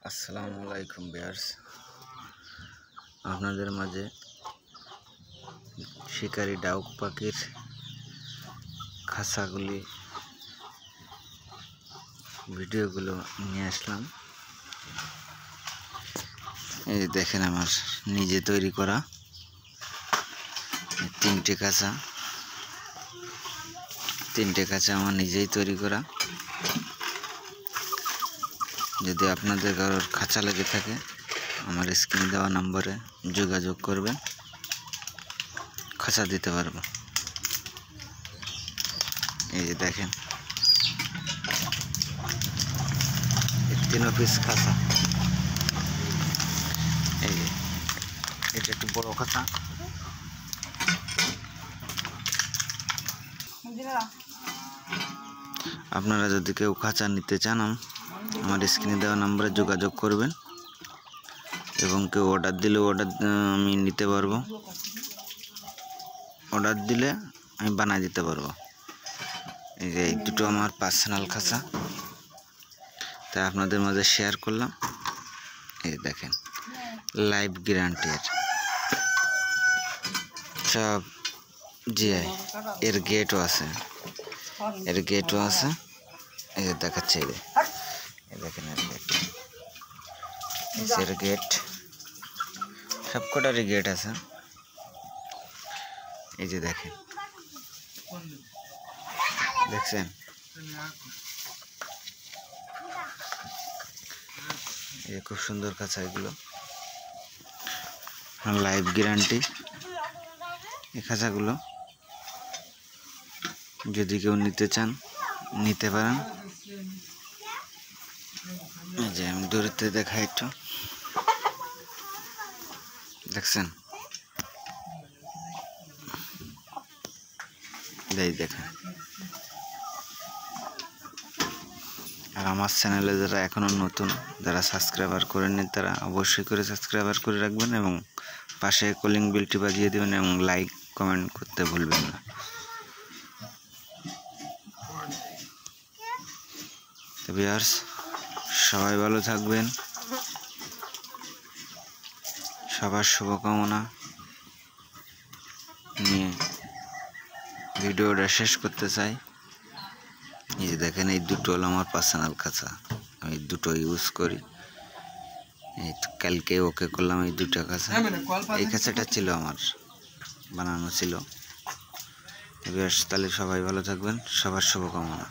আসসালামু আলাইকুম ভিউয়ার্স, আপনাদের মাঝে শিকারি ডাউক পাখির খাঁচাগুলি ভিডিওগুলো নিয়ে আসলাম। এই দেখেন আমার নিজে তৈরি করা তিনটে খাঁচা আমার নিজেই তৈরি করা। যদি আপনাদের কারোর খাঁচা লেগে থাকে আমার স্ক্রিনে দেওয়া নম্বরে যোগাযোগ করবেন, খাঁচা দিতে পারবো। এই যে দেখেন 3 পিস খাঁচা। এই যে এটা একটু বড় খাঁচা। আপনারা যদি কেউ খাঁচা নিতে চান আমার স্ক্রিনে দেওয়া নম্বরে যোগাযোগ করবেন, এবং কেউ অর্ডার দিলে আমি নিতে পারবো। অর্ডার দিলে আমি বানিয়ে দিতে পারবো। এই যে এই দুটো আমার পার্সোনাল খাঁচা, তাই আপনাদের মাঝে শেয়ার করলাম। এই দেখেন লাইভ গ্যারান্টির সব জিআই। এর গেটও আছে, এই যে দেখাচ্ছে। এই দেখেন এর গেট, সবকটারই গেট আছে। এই যে দেখেন, দেখছেন? এই খুব সুন্দর খাঁচা এগুলো, লাইভ গ্যারান্টি। এই খাঁচাগুলো যদি কেউ নিতে চান নিতে পারেন। এই যে আমি দূরত্বে দেখাই একটু, দেখছেন? এই দেখেন। আর আমার চ্যানেলে যারা এখনো নতুন, যারা সাবস্ক্রাইবার করেননি, তারা অবশ্যই করে সাবস্ক্রাইবার করে রাখবেন এবং পাশে কলিং বেলটি বাজিয়ে দেবেন এবং লাইক কমেন্ট করতে ভুলবেন না। তো ভিউয়ার্স, সবাই ভালো থাকবেন, সবার শুভকামনা নিয়ে ভিডিওটা শেষ করতে চাই। এই যে দেখেন, এই দুটো হলো আমার পার্সোনাল খাঁচা, আমি দুটো ইউজ করি। এই কালকে ওকে করলাম এই দুটো খাঁচা। এই খাঁচাটা ছিল আমার বানানো ছিল। তাহলে সবাই ভালো থাকবেন, সবার শুভকামনা।